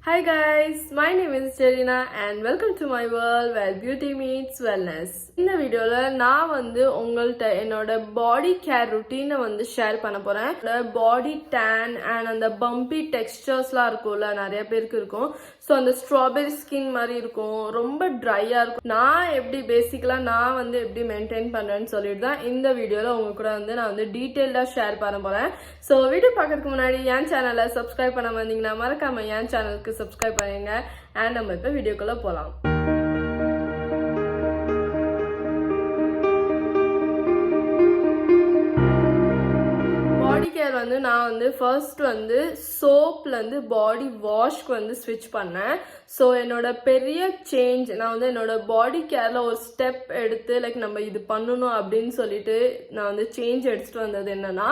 Hi guys, my name is Serena and welcome to my world where beauty meets wellness. இந்த வீடியோல நான் உங்கள்ட்ட என்னோட பாடி கேர் ருட்டீனை ஷேர் பண்ண போறேன். பாடி டேன் அண்ட் அந்த பம்பி டெக்ஸ்டர்ஸ்லாம் இருக்கும்ல, நிறைய பேருக்கு இருக்கும். ஸோ அந்த ஸ்ட்ராபெரி ஸ்கின் மாதிரி இருக்கும், ரொம்ப ட்ரையா இருக்கும். நான் எப்படி பேசிக்கலா நான் எப்படி மெயின்டைன் பண்றேன்னு சொல்லிட்டு தான் இந்த வீடியோல உங்க கூட நான் டீட்டெயில்டா ஷேர் பண்ண போறேன். ஸோ வீடியோ பார்க்கறதுக்கு முன்னாடி என் சேனலை சப்ஸ்கிரைப் பண்ண வந்தீங்கன்னா மறக்காம என் சேனலுக்கு சப்ஸ்கிரைப் பண்ணுங்க. அண்ட் நம்ம இப்போ வீடியோக்குள்ள போலாம். பாடி கேர் நான் ஃபர்ஸ்ட் சோப்ல பாடி வாஷ்க்கு ஸ்விட்ச் பண்ணேன். ஸோ என்னோட பெரிய சேஞ்ச் நான் என்னோட பாடி கேர்ல ஒரு ஸ்டெப் எடுத்து லைக் நம்ம இது பண்ணணும் அப்படின்னு சொல்லிட்டு நான் சேஞ்ச் எடுத்துட்டு வந்தது என்னன்னா,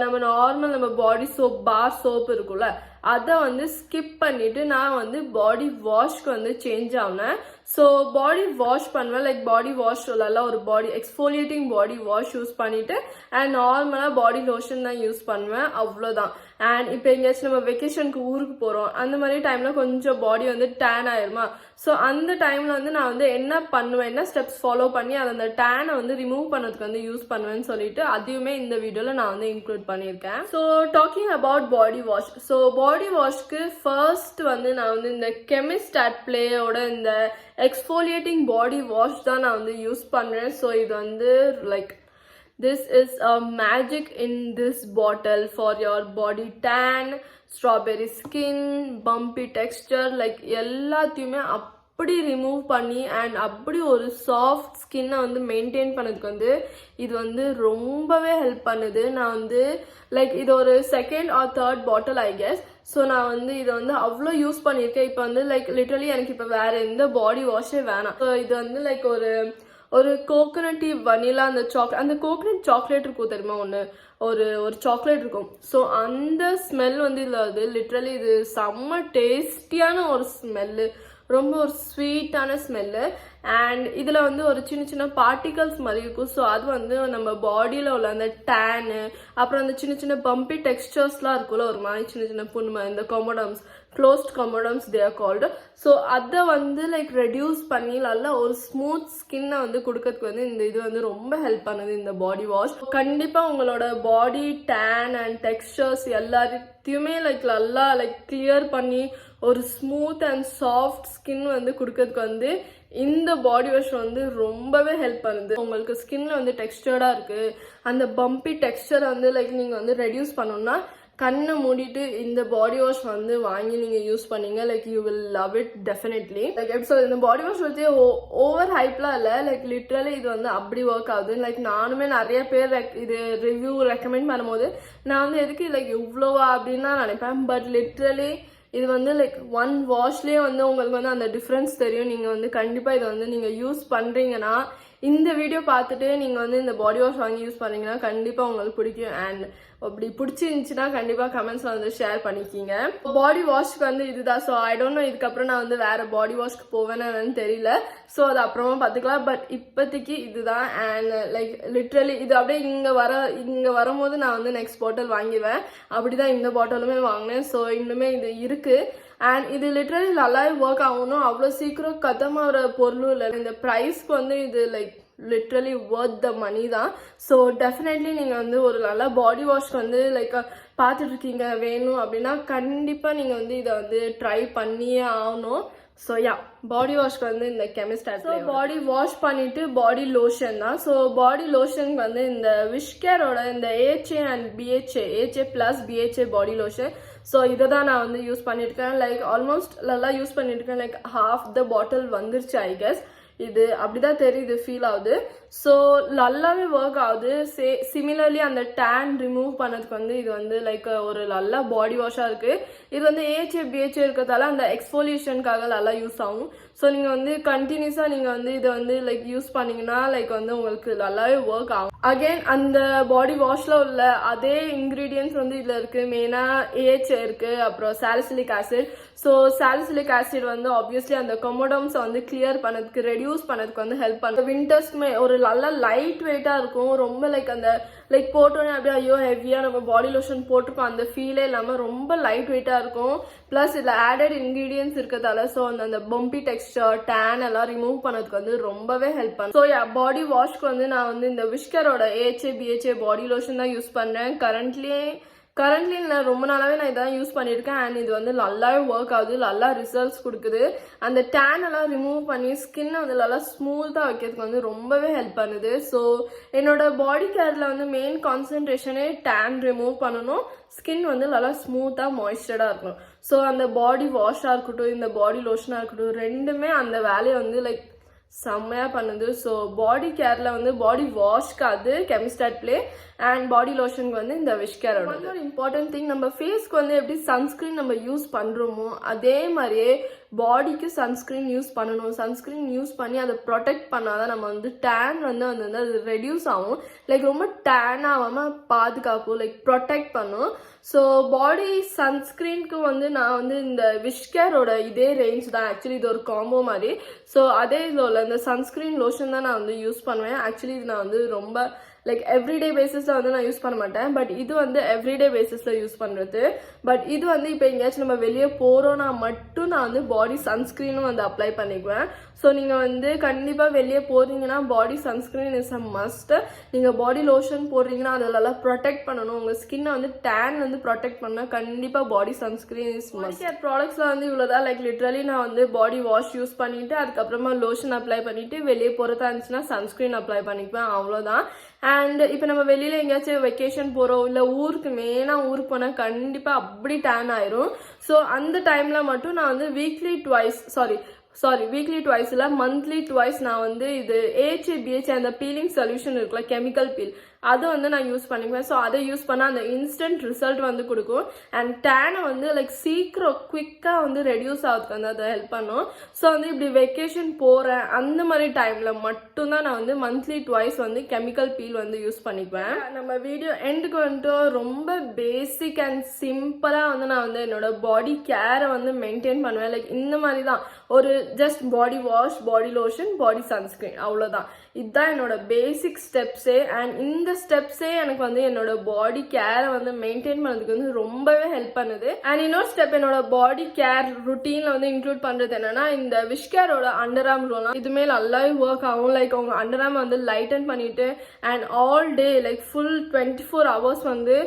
நம்ம நார்மல் நம்ம பாடி சோப் பார் சோப் இருக்கும்ல, அதை ஸ்கிப் பண்ணிட்டு நான் பாடி வாஷ்க்கு சேஞ்ச் ஆனேன். ஸோ பாடி வாஷ் பண்ணுவேன், லைக் பாடி வாஷ் சொல்லலாம், ஒரு பாடி எக்ஸ்ஃபோலியேட்டிங் பாடி வாஷ் யூஸ் பண்ணிட்டு அண்ட் நார்மலாக பாடி லோஷன் தான் யூஸ் பண்ணுவேன், அவ்வளோதான். அண்ட் இப்போ எங்கேயாச்சும் நம்ம வெக்கேஷனுக்கு ஊருக்கு போகிறோம், அந்த மாதிரி டைமில் கொஞ்சம் பாடி டேன் ஆயிருமா. ஸோ அந்த டைமில் நான் என்ன பண்ணுவேன், என்ன ஸ்டெப்ஸ் ஃபாலோ பண்ணி அந்த டேனை ரிமூவ் பண்ணதுக்கு யூஸ் பண்ணுவேன்னு சொல்லிட்டு அதையுமே இந்த வீடியோவில் நான் இன்க்ளூட் பண்ணியிருக்கேன். So talking about body wash, so body வாஷ்க்கு ஃபர்ஸ்ட் நான் இந்த கெமிஸ்ட் அட் பிளேயோட இந்த எக்ஸ்ஃபோலியேட்டிங் பாடி வாஷ் தான் நான் யூஸ் பண்ணுறேன். ஸோ இது like this is a magic in this bottle for your body tan, strawberry skin, bumpy texture, like எல்லாத்தையுமே அப்படி ரிமூவ் பண்ணி அண்ட் அப்படி ஒரு சாஃப்ட் ஸ்கின்னை மெயின்டைன் பண்ணதுக்கு இது ரொம்பவே ஹெல்ப் பண்ணுது. நான் லைக் இது ஒரு second or third bottle I guess. So நான் இதை அவ்வளோ யூஸ் பண்ணியிருக்கேன். இப்போ லைக் லிட்டரலி எனக்கு இப்போ வேற எந்த பாடி வாஷே வேணாம். ஸோ இது லைக் ஒரு கோகனட்டி வனிலா அந்த கோகனட் சாக்லேட் இருக்கும் தெரியுமா, ஒரு சாக்லேட் இருக்கும். ஸோ அந்த ஸ்மெல் இதில் லிட்ரலி இது செம்ம டேஸ்டியான ஒரு ஸ்மெல்லு, ரொம்ப ஒரு ஸ்வீட்டான ஸ்மெல்லு. அண்ட் இதில் ஒரு சின்ன சின்ன பார்ட்டிகல்ஸ் மாதிரி இருக்கும். ஸோ அது நம்ம பாடியில் உள்ள அந்த டேனு, அப்புறம் அந்த சின்ன சின்ன பம்பி டெக்ஸ்டர்ஸ்லாம் இருக்கும்ல, ஒரு மாதிரி சின்ன சின்ன புண்ணு, இந்த comedones, closed comedones they are called. So அதை லைக் ரெடியூஸ் பண்ணி நல்லா ஒரு ஸ்மூத் ஸ்கின்னை கொடுக்கறதுக்கு இந்த இது ரொம்ப ஹெல்ப் பண்ணுது இந்த பாடி வாஷ். கண்டிப்பாக உங்களோட பாடி டேன் அண்ட் டெக்ஸ்டர்ஸ் எல்லாத்தையுமே லைக் நல்லா லைக் கிளியர் பண்ணி ஒரு ஸ்மூத் அண்ட் சாஃப்ட் ஸ்கின் கொடுக்கறதுக்கு இந்த பாடி வாஷ் ரொம்பவே ஹெல்ப் பண்ணுது. உங்களுக்கு ஸ்கின்ல டெக்ஸ்டர்டா இருக்கு, அந்த பம்பி டெக்ஸ்டர் லைக் நீங்க ரெடியூஸ் பண்ணணும்னா கண்ணை மூடிட்டு இந்த பாடி வாஷ் வாங்கி நீங்க யூஸ் பண்ணீங்க, like you will love it definitely. Like எப்படி சொல்றது, இந்த பாடி வாஷ் ஓவர் ஹைப்லாம் இல்லை, லைக் லிட்ரலி இது அப்படி ஒர்க் ஆகுது. லைக் நானுமே நிறைய பேர் இது ரிவ்யூ ரெக்கமெண்ட் பண்ணும்போது நான் எதுக்கு லைக் இவ்வளோவா அப்படின்னு தான் நினைப்பேன். பட் லிட்ரலி இது லைக் ஒன் வாஷ்லேயே உங்களுக்கு அந்த டிஃப்ரென்ஸ் தெரியும். நீங்கள் கண்டிப்பாக இதை நீங்கள் யூஸ் பண்ணுறீங்கன்னா, இந்த வீடியோ பார்த்துட்டு நீங்கள் இந்த பாடி வாஷ் வாங்கி யூஸ் பண்ணீங்கன்னா கண்டிப்பாக உங்களுக்கு பிடிக்கும். அண்ட் அப்படி பிடிச்சிருந்துச்சுன்னா கண்டிப்பாக கமெண்ட்ஸில் ஷேர் பண்ணிக்கிங்க. பாடி வாஷ்க்கு இதுதான். ஸோ ஐ டோன்ட் நோ, இதுக்கப்புறம் நான் வேற பாடி வாஷ்க்கு போவேன்னு தெரியல. ஸோ அது அப்புறமா பார்த்துக்கலாம். பட் இப்போதைக்கு இதுதான். அண்ட் லைக் லிட்ரலி இது அப்படியே இங்கே வரும்போது நான் நெக்ஸ்ட் பாட்டில் வாங்கிடுவேன். அப்படிதான் இந்த பாட்டிலுமே வாங்கினேன். ஸோ இன்னுமே இது இருக்கு. அண்ட் இது லிட்ரலி நல்லாவே ஒர்க் ஆகணும், அவ்வளோ சீக்கிரம் கதமாகிற பொருளும் இல்லை. இந்த ப்ரைஸ்க்கு இது லைக் லிட்ரலி ஒர்த் த மணி தான். ஸோ டெஃபினெட்லி நீங்கள் ஒரு நல்ல பாடி வாஷ்க்கு லைக் பார்த்துட்டு இருக்கீங்க வேணும் அப்படின்னா கண்டிப்பாக நீங்கள் இதை ட்ரை பண்ணியே ஆகணும். ஸோ யா, பாடி வாஷ்க்கு இந்த கெமிஸ்ட் ஸோ பாடி வாஷ் பண்ணிட்டு பாடி லோஷன் தான். ஸோ பாடி லோஷனுக்கு இந்த விஷ்கேரோட இந்த AHA and BHA, AHA plus BHA body lotion. So இதை தான் நான் யூஸ் பண்ணியிருக்கேன். லைக் ஆல்மோஸ்ட் நல்லா யூஸ் பண்ணியிருக்கேன். லைக் ஹாஃப் த பாட்டில் வந்துருச்சு ஐ கெஸ். இது அப்படிதான் தெரியுது, ஃபீல் ஆகுது. ஸோ நல்லாவே ஒர்க் ஆகுது. சிமிலர்லி அந்த டேன் ரிமூவ் பண்ணதுக்கு இது லைக் ஒரு நல்ல பாடி வாஷாக இருக்கு. இது ஏஹே பிஹெச்ஏ இருக்கிறதால அந்த எக்ஸ்ஃபோலியேஷனுக்காக நல்லா யூஸ் ஆகும். ஸோ நீங்கள் கண்டினியூஸாக நீங்கள் இதை லைக் யூஸ் பண்ணீங்கன்னா லைக் உங்களுக்கு நல்லாவே ஒர்க் ஆகும். அகெயின் அந்த பாடி வாஷ்ல உள்ள அதே இன்கிரீடியன்ஸ் இதில் இருக்கு. மெயினாக ஏஹே இருக்கு, அப்புறம் salicylic acid. So salicylic acid obviously அந்த கொமோடம்ஸை கிளியர் பண்ணதுக்கு, ரெடியூஸ் ரெடியூஸ் பண்ணதுக்கு வந்து ஹெல்ப் பண்ணும். வின்டர்ஸ்க்குமே ஒரு நல்ல லைட் வெயிட்டாக இருக்கும். ரொம்ப லைக் அந்த லைக் போட்டோன்னே அப்படியே ஐயோ ஹெவியாக நம்ம பாடி லோஷன் போட்டிருக்கோம் அந்த ஃபீலே இல்லாமல் ரொம்ப லைட் வெயிட்டாக இருக்கும். ப்ளஸ் இதில் ஆடட் இன்க்ரீடியன்ஸ் இருக்கிறதால ஸோ அந்த பம்பி டெக்ஸ்டர் டேன் எல்லாம் ரிமூவ் பண்ணதுக்கு வந்து ரொம்பவே ஹெல்ப் பண்ணும். ஸோ பாடி வாஷ்க்கு வந்து நான் வந்து இந்த விஷ்கரோட AHA BHA பாடி லோஷன் தான் யூஸ் பண்ணுறேன். கரண்ட்லி நான் ரொம்ப நாளாவே நான் இதான் யூஸ் பண்ணியிருக்கேன். அண்ட் இது வந்து நல்லாவே ஒர்க் ஆகுது, நல்லா ரிசல்ட்ஸ் கொடுக்குது. அந்த டேன் எல்லாம் ரிமூவ் பண்ணி ஸ்கின்னை வந்து நல்லா ஸ்மூத்தாக வைக்கிறதுக்கு வந்து ரொம்பவே ஹெல்ப் பண்ணுது. ஸோ என்னோட பாடி கேரில் வந்து மெயின் கான்சன்ட்ரேஷனே டேன் ரிமூவ் பண்ணணும், ஸ்கின் வந்து நல்லா ஸ்மூத்தாக மாய்ஸ்சர்டாக இருக்கணும். ஸோ அந்த பாடி வாஷாக இருக்கட்டும் இந்த பாடி லோஷனாக இருக்கட்டும் ரெண்டுமே அந்த வேலையை வந்து லைக் செம்மையாக பண்ணுது. ஸோ பாடி கேரில் வந்து பாடி வாஷ்க்கு அது கெமிஸ்டாட் ப்ளே அண்ட் பாடி லோஷனுக்கு வந்து இந்த விஷ்கேரோட வந்து ஒரு இம்பார்ட்டன்ட் திங். நம்ம ஃபேஸ்க்கு வந்து எப்படி சன்ஸ்க்ரீன் நம்ம யூஸ் பண்ணுறோமோ அதே மாதிரியே பாடிக்கு சன்ஸ்க்ரீன் யூஸ் பண்ணணும். சன்ஸ்க்ரீன் யூஸ் பண்ணி அதை ப்ரொடெக்ட் பண்ணாதான் நம்ம வந்து டேன் வந்து அது ரெடியூஸ் ஆகும், லைக் ரொம்ப டேன் ஆகாமல் பாதுகாக்கும், லைக் ப்ரொடெக்ட் பண்ணும். ஸோ பாடி சன்ஸ்க்ரீனுக்கு வந்து நான் வந்து இந்த விஷ்கேரோட இதே ரேஞ்ச் தான். ஆக்சுவலி இது ஒரு காம்போ மாதிரி. ஸோ அதே இதில் உள்ள இந்த சன்ஸ்க்ரீன் லோஷன் தான் நான் வந்து யூஸ் பண்ணுவேன். ஆக்சுவலி இது நான் வந்து ரொம்ப லைக் எவ்ரிடே பேசிஸில் வந்து நான் யூஸ் பண்ண மாட்டேன். பட் இது வந்து எவ்ரிடே பேசிஸில் யூஸ் பண்ணுறது. பட் இது வந்து இப்போ எங்கேயாச்சும் நம்ம வெளியே போகிறோன்னா மட்டும் நான் வந்து பாடி சன்ஸ்க்ரீனும் வந்து அப்ளை பண்ணிக்குவேன். ஸோ நீங்கள் வந்து கண்டிப்பாக வெளியே போகிறீங்கன்னா பாடி சன்ஸ்க்ரீன் இஸ் அ மஸ்ட். நீங்கள் பாடி லோஷன் போடுறீங்கன்னா அதெல்லாம் ப்ரொடெக்ட் பண்ணணும். உங்கள் ஸ்கின்னை வந்து டேன் வந்து ப்ரொடெக்ட் பண்ணால் கண்டிப்பாக பாடி சன்ஸ்க்ரீன் இஸ் மஸ்ட். ப்ராடக்ட்ஸில் வந்து இவ்வளோதான். லைக் லிட்ரலி நான் வந்து பாடி வாஷ் யூஸ் பண்ணிவிட்டு அதுக்கப்புறமா லோஷன் அப்ளை பண்ணிவிட்டு வெளியே போகிறதா இருந்துச்சுன்னா சன்ஸ்க்ரீன் அப்ளை பண்ணிக்குவேன், அவ்வளோதான். அண்ட் இப்போ நம்ம வெளியில் எங்கேயாச்சும் வெக்கேஷன் போகிறோம் இல்லை ஊருக்கு மெயினாக ஊருக்கு போனால் கண்டிப்பாக அப்படி டேன் ஆயிரும். ஸோ அந்த டைமில் மட்டும் நான் வந்து வீக்லி ட்வைஸ் இல்லை மந்த்லி ட்வைஸ் நான் வந்து இது AHA BHA அந்த பீலிங் சொல்யூஷன் இருக்குல்ல கெமிக்கல் பீல் அதை வந்து நான் யூஸ் பண்ணிக்குவேன். ஸோ அதை யூஸ் பண்ணால் அந்த இன்ஸ்டன்ட் ரிசல்ட் வந்து கொடுக்கும். அண்ட் டேனை வந்து லைக் சீக்கிரம் குவிக்காக வந்து ரெடியூஸ் ஆகிறதுக்கு வந்து அதை ஹெல்ப் பண்ணும். ஸோ வந்து இப்படி வெக்கேஷன் போகிறேன் அந்த மாதிரி டைமில் மட்டும்தான் நான் வந்து மந்த்லி ட்வைஸ் வந்து கெமிக்கல் பீல் வந்து யூஸ் பண்ணிக்குவேன். நம்ம வீடியோ எண்டுக்கு வந்துட்டு ரொம்ப பேசிக் அண்ட் சிம்பிளாக வந்து நான் வந்து என்னோட பாடி கேரை வந்து மெயின்டைன் பண்ணுவேன். லைக் இந்த மாதிரி தான் ஒரு just body wash body lotion பாடி சன்ஸ்கிரீன் அவ்வளோதான். இதுதான் என்னோட பேசிக் ஸ்டெப்ஸே. அண்ட் இந்த ஸ்டெப்ஸே எனக்கு வந்து என்னோட பாடி கேரை வந்து மெயின்டைன் பண்ணதுக்கு வந்து ரொம்பவே ஹெல்ப் பண்ணுது. அண்ட் இன்னொரு ஸ்டெப் என்னோட பாடி கேர் ருட்டீன்ல வந்து இன்க்ளூட் பண்றது என்னன்னா இந்த விஷ்கேரோட அண்டர் ஆர்ம் ரோல் இதுமே நல்லாவே ஒர்க் ஆகும். லைக் உங்க அண்டர் ஆர்ம் வந்து லைட்டன் பண்ணிட்டு and all day like full 24 hours வந்து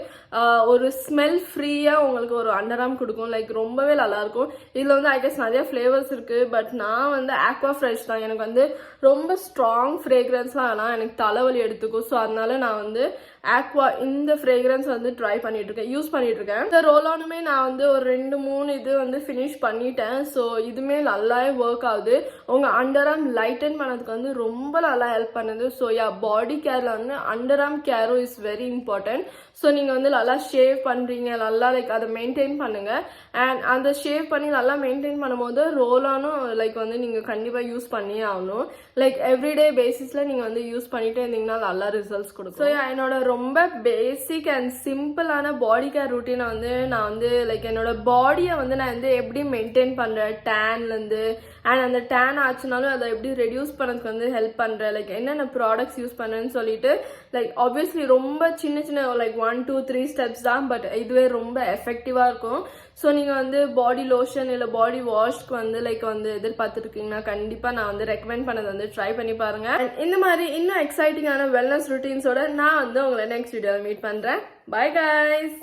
ஒரு ஸ்மெல் ஃப்ரீயாக உங்களுக்கு ஒரு அண்டர் ஆர்ம் கொடுக்கும். லைக் ரொம்பவே நல்லாயிருக்கும். இதில் வந்து ஐ கெஸ் நிறைய ஃப்ளேவர்ஸ் இருக்குது. பட் நான் வந்து ஆக்வா ஃப்ரெஷ் தான். எனக்கு வந்து ரொம்ப ஸ்ட்ராங் ஃப்ரேக்ரன்ஸ்லாம் ஆனால் எனக்கு தலைவலி எடுத்துக்கும். ஸோ அதனால நான் வந்து ஆக்வா இந்த ஃப்ரேக்ரன்ஸ் வந்து யூஸ் பண்ணிட்டு இருக்கேன். இந்த ரோல் ஆனுமே நான் வந்து ஒரு 2-3 இது வந்து ஃபினிஷ் பண்ணிட்டேன். ஸோ இதுமே நல்லாவே ஒர்க் ஆகுது. உங்கள் அண்டர் ஆர்ம் லைட்டன் பண்ணதுக்கு வந்து ரொம்ப நல்லா ஹெல்ப் பண்ணுது. ஸோ பாடி கேரில் வந்து அண்டர் ஆர்ம் கேரும் இஸ் வெரி இம்பார்ட்டன்ட். ஸோ நீங்கள் வந்து நல்லா ஷேவ் பண்ணுறீங்க நல்லா லைக் அதை மெயின்டைன் பண்ணுங்க. அண்ட் அந்த ஷேவ் பண்ணி நல்லா மெயின்டைன் பண்ணும்போது ரோல் ஆனும் லைக் வந்து நீங்கள் கண்டிப்பாக யூஸ் பண்ணியே ஆகணும். லைக் எவ்ரிடே பேசிஸில் நீங்கள் வந்து யூஸ் பண்ணிட்டே இருந்தீங்கன்னா நல்லா ரிசல்ட்ஸ் கொடுக்கும். ஸோ என்னோட ரொம்ப பேசிக் அண்ட் சிம்பிளான பாடி கேர் ரூட்டீனை வந்து நான் வந்து லைக் என்னோட பாடியை வந்து நான் வந்து எப்படி மெயின்டைன் பண்ணுறேன் டேன்லேருந்து அண்ட் அந்த டேன் ஆச்சுனாலும் அதை எப்படி ரெடியூஸ் பண்ணதுக்கு வந்து ஹெல்ப் பண்ணுறேன். லைக் என்னென்ன ப்ராடக்ட்ஸ் யூஸ் பண்ணுறேன்னு சொல்லிட்டு லைக் ஆப்வியஸ்லி ரொம்ப சின்ன லைக் 1-2-3 ஸ்டெப்ஸ் தான். பட் இதுவே ரொம்ப எஃபெக்டிவாக இருக்கும். ஸோ நீங்கள் வந்து பாடி லோஷன் இல்லை பாடி வாஷ்க்கு வந்து லைக் வந்து எதிர்பார்த்துருக்கீங்கன்னா கண்டிப்பாக நான் வந்து ரெக்கமெண்ட் பண்ணதை வந்து ட்ரை பண்ணி பாருங்க. அண்ட் இந்த மாதிரி இன்னும் எக்ஸைட்டிங்கான வெல்னஸ் ருட்டீன்ஸோட நான் வந்து உங்களை நெக்ஸ்ட் வீடியோவில் மீட் பண்ணுறேன். Bye guys.